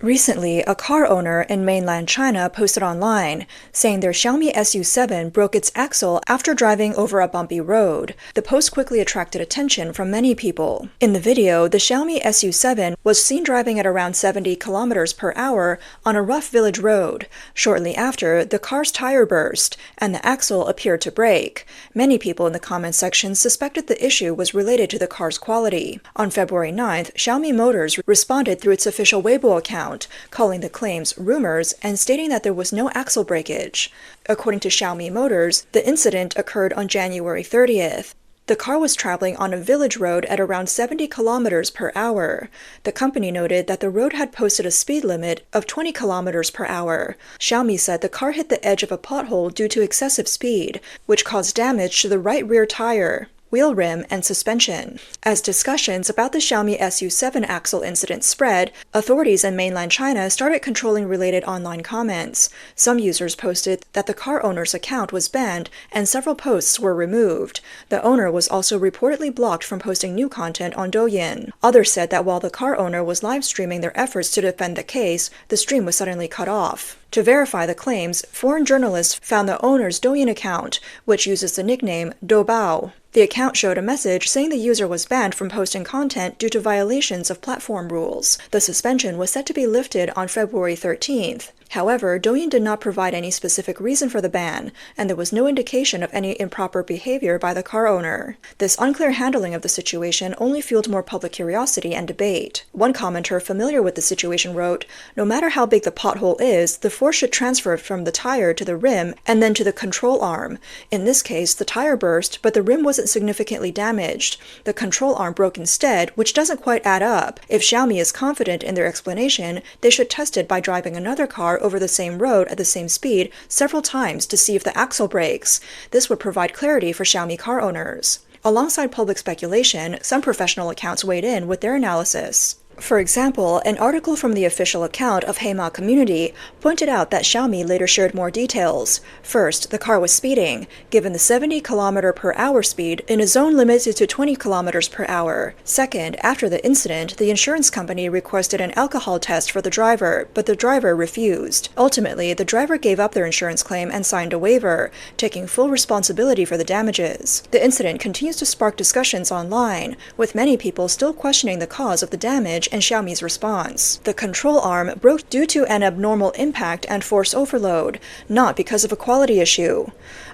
Recently, a car owner in mainland China posted online, saying their Xiaomi SU7 broke its axle after driving over a bumpy road. The post quickly attracted attention from many people. In the video, the Xiaomi SU7 was seen driving at around 70 kilometers per hour on a rough village road. Shortly after, the car's tire burst, and the axle appeared to break. Many people in the comments section suspected the issue was related to the car's quality. On February 9th, Xiaomi Motors responded through its official Weibo account, calling the claims rumors and stating that there was no axle breakage. According to Xiaomi Motors, the incident occurred on January 30th. The car was traveling on a village road at around 70 kilometers per hour. The company noted that the road had posted a speed limit of 20 kilometers per hour. Xiaomi said the car hit the edge of a pothole due to excessive speed, which caused damage to the right rear tire, wheel rim, and suspension. As discussions about the Xiaomi SU7 axle incident spread, authorities in mainland China started controlling related online comments. Some users posted that the car owner's account was banned and several posts were removed. The owner was also reportedly blocked from posting new content on Douyin. Others said that while the car owner was live streaming their efforts to defend the case, the stream was suddenly cut off. To verify the claims, foreign journalists found the owner's Douyin account, which uses the nickname Doubao. The account showed a message saying the user was banned from posting content due to violations of platform rules. The suspension was set to be lifted on February 13th. However, Douyin did not provide any specific reason for the ban, and there was no indication of any improper behavior by the car owner. This unclear handling of the situation only fueled more public curiosity and debate. One commenter familiar with the situation wrote, "No matter how big the pothole is, the force should transfer from the tire to the rim and then to the control arm. In this case, the tire burst, but the rim wasn't significantly damaged. The control arm broke instead, which doesn't quite add up. If Xiaomi is confident in their explanation, they should test it by driving another car over the same road at the same speed several times to see if the axle breaks. This would provide clarity for Xiaomi car owners." Alongside public speculation, some professional accounts weighed in with their analysis. For example, an article from the official account of Heima Community pointed out that Xiaomi later shared more details. First, the car was speeding, given the 70 km per hour speed in a zone limited to 20 km per hour. Second, after the incident, the insurance company requested an alcohol test for the driver, but the driver refused. Ultimately, the driver gave up their insurance claim and signed a waiver, taking full responsibility for the damages. The incident continues to spark discussions online, with many people still questioning the cause of the damage and Xiaomi's response. The control arm broke due to an abnormal impact and force overload, not because of a quality issue.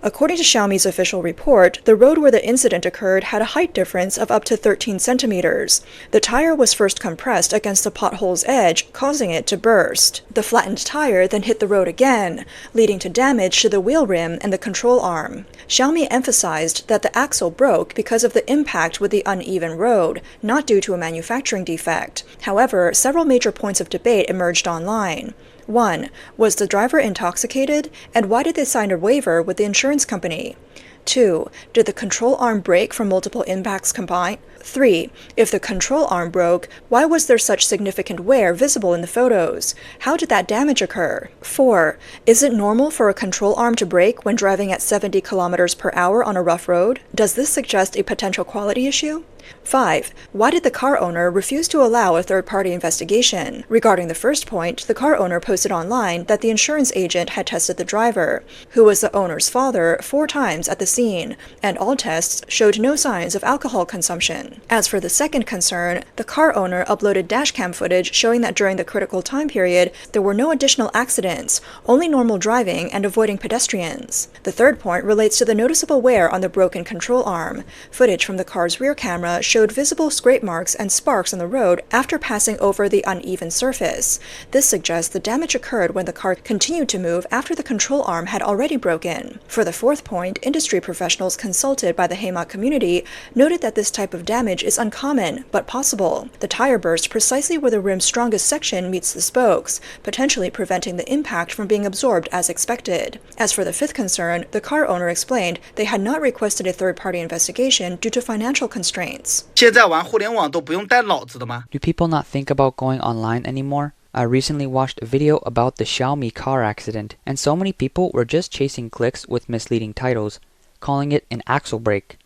According to Xiaomi's official report, the road where the incident occurred had a height difference of up to 13 centimeters. The tire was first compressed against the pothole's edge, causing it to burst. The flattened tire then hit the road again, leading to damage to the wheel rim and the control arm. Xiaomi emphasized that the axle broke because of the impact with the uneven road, not due to a manufacturing defect. However, several major points of debate emerged online. 1. Was the driver intoxicated? And why did they sign a waiver with the insurance company? 2. Did the control arm break from multiple impacts combined? 3. If the control arm broke, why was there such significant wear visible in the photos? How did that damage occur? 4. Is it normal for a control arm to break when driving at 70 kilometers per hour on a rough road? Does this suggest a potential quality issue? 5. Why did the car owner refuse to allow a third-party investigation? Regarding the first point, the car owner posted online that the insurance agent had tested the driver, who was the owner's father, 4 times at the scene, and all tests showed no signs of alcohol consumption. As for the second concern, the car owner uploaded dashcam footage showing that during the critical time period, there were no additional accidents, only normal driving and avoiding pedestrians. The third point relates to the noticeable wear on the broken control arm. Footage from the car's rear camera showed visible scrape marks and sparks on the road after passing over the uneven surface. This suggests the damage occurred when the car continued to move after the control arm had already broken. For the fourth point, industry professionals consulted by the Heima community noted that this type of damage is uncommon, but possible. The tire burst precisely where the rim's strongest section meets the spokes, potentially preventing the impact from being absorbed as expected. As for the fifth concern, the car owner explained they had not requested a third-party investigation due to financial constraints. 现在玩互联网都不用带脑子的吗？ Do people not think about going online anymore? I recently watched a video about the Xiaomi car accident, and so many people were just chasing clicks with misleading titles, calling it an axle break.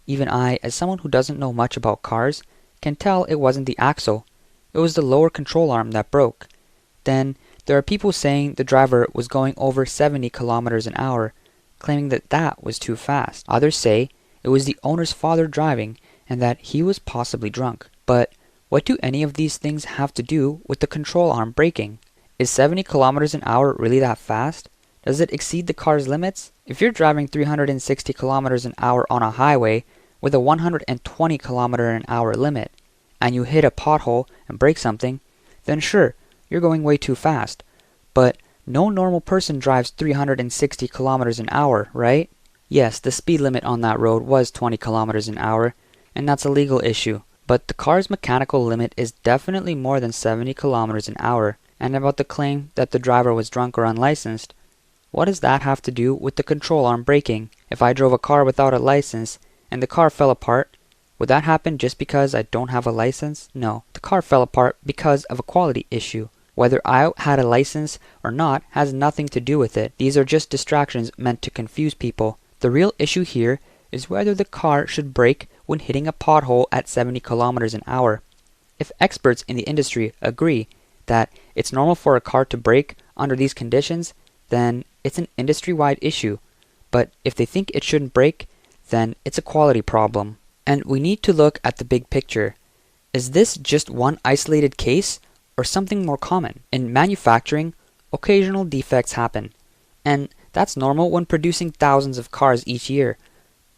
Even I, as someone who doesn't know much about cars, can tell it wasn't the axle. It was the lower control arm that broke. then there are people saying the driver was going over 70 kilometers an hour, claiming that that was too fast. Others say it was the owner's father driving and that he was possibly drunk. But what do any of these things have to do with the control arm braking? Is 70 kilometers an hour really that fast? Does it exceed the car's limits? If you're driving 360 kilometers an hour on a highway with a 120 kilometer an hour limit, and you hit a pothole and break something, then sure, you're going way too fast. But no normal person drives 360 kilometers an hour, right? Yes, the speed limit on that road was 20 kilometers an hour, and that's a legal issue. But the car's mechanical limit is definitely more than 70 kilometers an hour. And about the claim that the driver was drunk or unlicensed, what does that have to do with the control arm braking? If I drove a car without a license and the car fell apart, would that happen just because I don't have a license? No, the car fell apart because of a quality issue. Whether I had a license or not has nothing to do with it. These are just distractions meant to confuse people. The real issue here is whether the car should brake when hitting a pothole at 70 kilometers an hour. If experts in the industry agree that it's normal for a car to brake under these conditions, then it's an industry-wide issue. But if they think it shouldn't brake, then it's a quality problem. And we need to look at the big picture. Is this just one isolated case or something more common? In manufacturing, occasional defects happen, and that's normal when producing thousands of cars each year.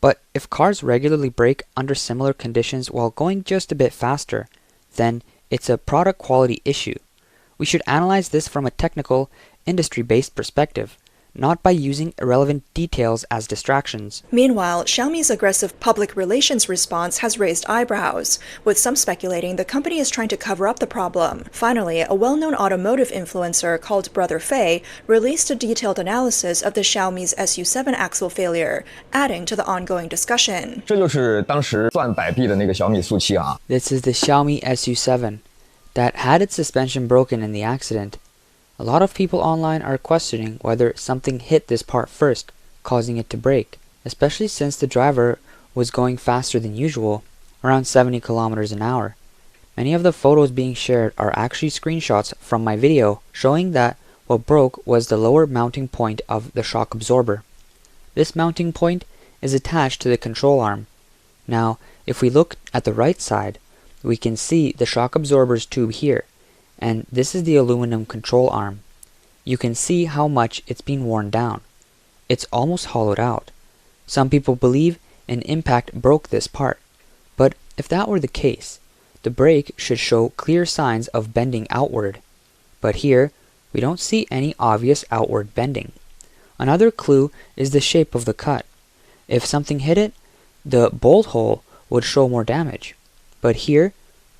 But if cars regularly brake under similar conditions while going just a bit faster, then it's a product quality issue. We should analyze this from a technical, industry-based perspective, not by using irrelevant details as distractions. Meanwhile, Xiaomi's aggressive public relations response has raised eyebrows, with some speculating the company is trying to cover up the problem. Finally, a well-known automotive influencer called Brother Fei released a detailed analysis of the Xiaomi's SU7 axle failure, adding to the ongoing discussion. 这就是当时赚百币的那个小米SU7啊。 This is the Xiaomi SU7 that had its suspension broken in the accident. A lot of people online are questioning whether something hit this part first, causing it to break, especially since the driver was going faster than usual, around 70 kilometers an hour. Many of the photos being shared are actually screenshots from my video showing that what broke was the lower mounting point of the shock absorber. This mounting point is attached to the control arm. Now, if we look at the right side, we can see the shock absorber's tube here, and this is the aluminum control arm. You can see how much it's been worn down. It's almost hollowed out. Some people believe an impact broke this part, but if that were the case, the brake should show clear signs of bending outward. But here, we don't see any obvious outward bending. Another clue is the shape of the cut. If something hit it, the bolt hole would show more damage. But here,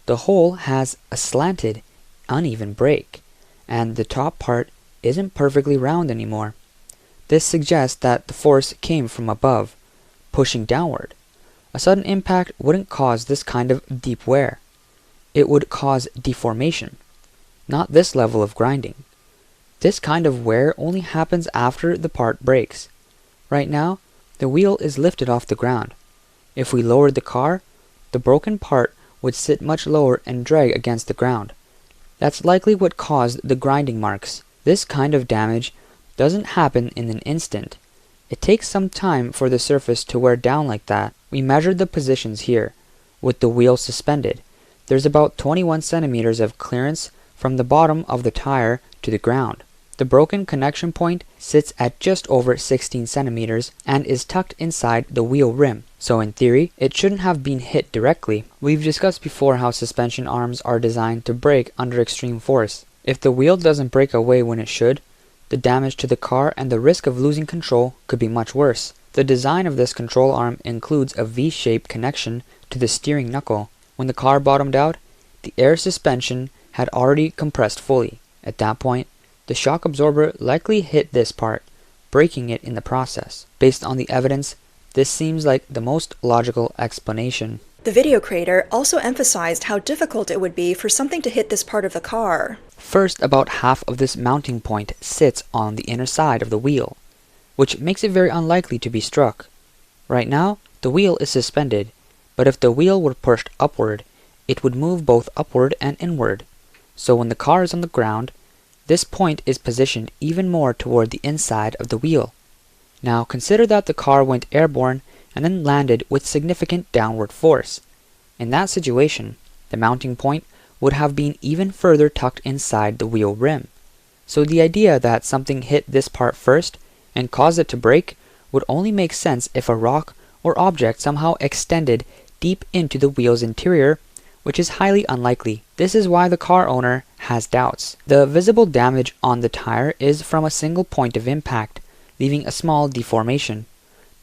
the hole has a slanted, uneven break, and the top part isn't perfectly round anymore. This suggests that the force came from above, pushing downward. A sudden impact wouldn't cause this kind of deep wear. It would cause deformation, not this level of grinding. This kind of wear only happens after the part breaks. Right now, the wheel is lifted off the ground. If we lowered the car, the broken part would sit much lower and drag against the ground. That's likely what caused the grinding marks. This kind of damage doesn't happen in an instant. It takes some time for the surface to wear down like that. We measured the positions here, with the wheel suspended. There's about 21 centimeters of clearance from the bottom of the tire to the ground. The broken connection point sits at just over 16 centimeters and is tucked inside the wheel rim. So in theory, it shouldn't have been hit directly. We've discussed before how suspension arms are designed to brake under extreme force. If the wheel doesn't break away when it should, the damage to the car and the risk of losing control could be much worse. The design of this control arm includes a V-shaped connection to the steering knuckle. When the car bottomed out, the air suspension had already compressed fully. At that point, the shock absorber likely hit this part, breaking it in the process. Based on the evidence, this seems like the most logical explanation. The video creator also emphasized how difficult it would be for something to hit this part of the car. First, about half of this mounting point sits on the inner side of the wheel, which makes it very unlikely to be struck. Right now, the wheel is suspended, but if the wheel were pushed upward, it would move both upward and inward. So when the car is on the ground, This point is positioned even more toward the inside of the wheel. Now consider that the car went airborne and then landed with significant downward force. In that situation, the mounting point would have been even further tucked inside the wheel rim. So the idea that something hit this part first and caused it to break would only make sense if a rock or object somehow extended deep into the wheel's interior, which is highly unlikely. This is why the car owner has doubts. The visible damage on the tire is from a single point of impact, leaving a small deformation.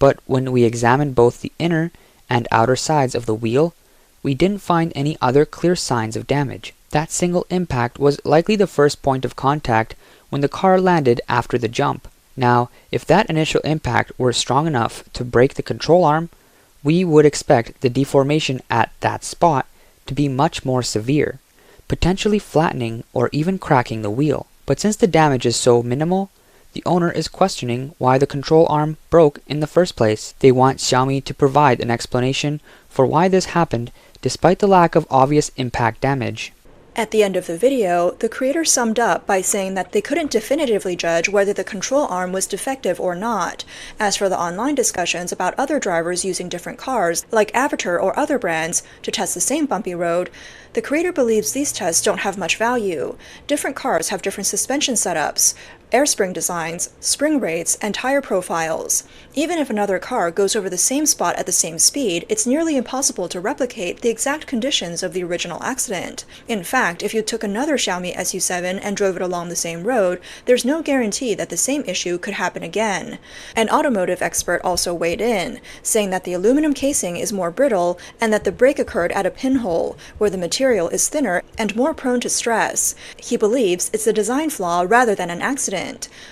But when we examined both the inner and outer sides of the wheel, we didn't find any other clear signs of damage. That single impact was likely the first point of contact when the car landed after the jump. Now, if that initial impact were strong enough to break the control arm, we would expect the deformation at that spot to be much more severe, potentially flattening or even cracking the wheel. But since the damage is so minimal, the owner is questioning why the control arm broke in the first place. They want Xiaomi to provide an explanation for why this happened despite the lack of obvious impact damage. At the end of the video, the creator summed up by saying that they couldn't definitively judge whether the control arm was defective or not. As for the online discussions about other drivers using different cars, like Avatar or other brands, to test the same bumpy road, the creator believes these tests don't have much value. Different cars have different suspension setups, air spring designs, spring rates, and tire profiles. Even if another car goes over the same spot at the same speed, it's nearly impossible to replicate the exact conditions of the original accident. In fact, if you took another Xiaomi SU7 and drove it along the same road, there's no guarantee that the same issue could happen again. An automotive expert also weighed in, saying that the aluminum casing is more brittle and that the break occurred at a pinhole, where the material is thinner and more prone to stress. He believes it's a design flaw rather than an accident.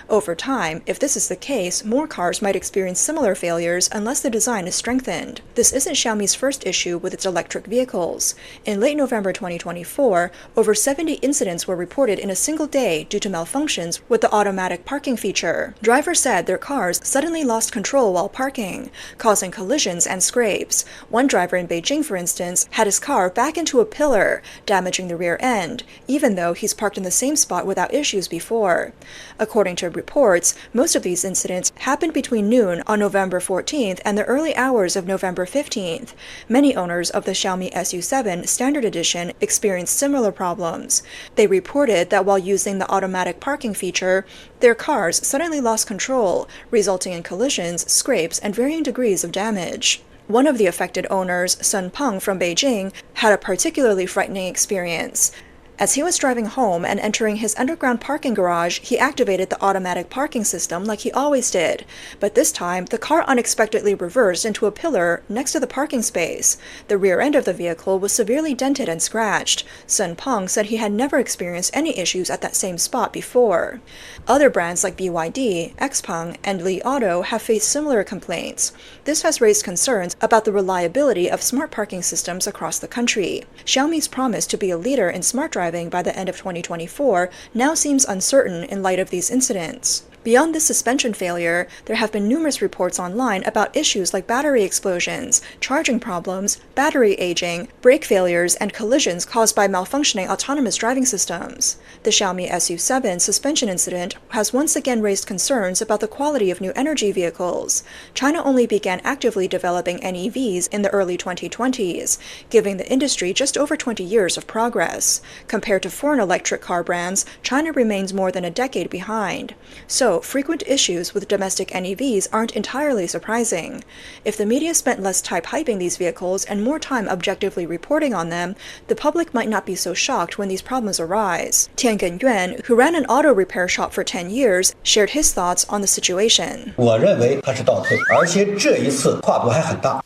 Over time, if this is the case, more cars might experience similar failures unless the design is strengthened. This isn't Xiaomi's first issue with its electric vehicles. In late November 2024, over 70 incidents were reported in a single day due to malfunctions with the automatic parking feature. Drivers said their cars suddenly lost control while parking, causing collisions and scrapes. One driver in Beijing, for instance, had his car back into a pillar, damaging the rear end, even though he's parked in the same spot without issues before. According to reports, most of these incidents happened between noon on November 14th and the early hours of November 15th. Many owners of the Xiaomi SU7 Standard Edition experienced similar problems. They reported that while using the automatic parking feature, their cars suddenly lost control, resulting in collisions, scrapes, and varying degrees of damage. One of the affected owners, Sun Peng from Beijing, had a particularly frightening experience. As he was driving home and entering his underground parking garage, he activated the automatic parking system like he always did. But this time, the car unexpectedly reversed into a pillar next to the parking space. The rear end of the vehicle was severely dented and scratched. Sun Peng said he had never experienced any issues at that same spot before. Other brands like BYD, XPeng, and Li Auto have faced similar complaints. This has raised concerns about the reliability of smart parking systems across the country. Xiaomi's promise to be a leader in smart driving by the end of 2024 now seems uncertain in light of these incidents. Beyond this suspension failure, there have been numerous reports online about issues like battery explosions, charging problems, battery aging, brake failures, and collisions caused by malfunctioning autonomous driving systems. The Xiaomi SU7 suspension incident has once again raised concerns about the quality of new energy vehicles. China only began actively developing NEVs in the early 2020s, giving the industry just over 20 years of progress. Compared to foreign electric car brands, China remains more than a decade behind. So, frequent issues with domestic NEVs aren't entirely surprising. If the media spent less time hyping these vehicles and more time objectively reporting on them, the public might not be so shocked when these problems arise. Tian Genyuan, who ran an auto repair shop for 10 years, shared his thoughts on the situation.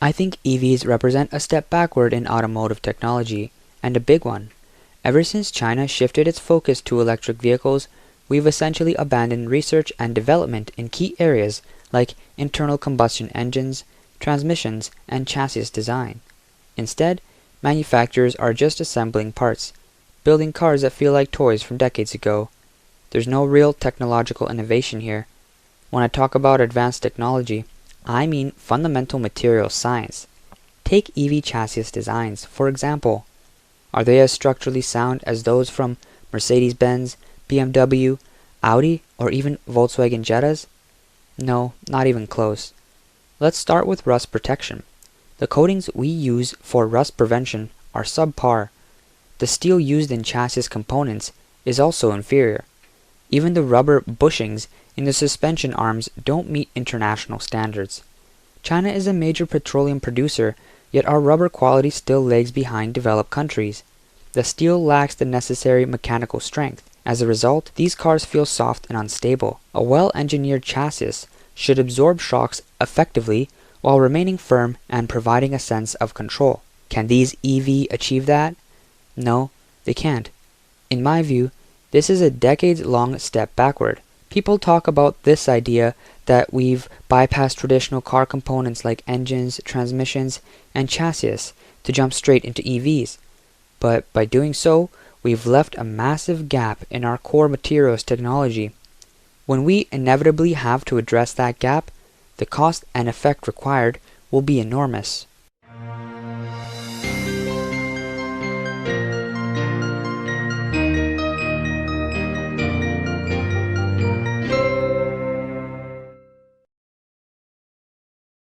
I think EVs represent a step backward in automotive technology, and a big one. Ever since China shifted its focus to electric vehicles, we've essentially abandoned research and development in key areas like internal combustion engines, transmissions, and chassis design. Instead, manufacturers are just assembling parts, building cars that feel like toys from decades ago. There's no real technological innovation here. When I talk about advanced technology, I mean fundamental material science. Take EV chassis designs, for example. Are they as structurally sound as those from Mercedes-Benz, BMW, Audi, or even Volkswagen Jettas? No, not even close. Let's start with rust protection. The coatings we use for rust prevention are subpar. The steel used in chassis components is also inferior. Even the rubber bushings in the suspension arms don't meet international standards. China is a major petroleum producer, yet our rubber quality still lags behind developed countries. The steel lacks the necessary mechanical strength. As a result, these cars feel soft and unstable. A well-engineered chassis should absorb shocks effectively while remaining firm and providing a sense of control. Can these EV achieve that? No, they can't. In my view, this is a decades-long step backward. People talk about this idea that we've bypassed traditional car components like engines, transmissions, and chassis to jump straight into EVs. But by doing so, we've left a massive gap in our core materials technology. When we inevitably have to address that gap, the cost and effect required will be enormous.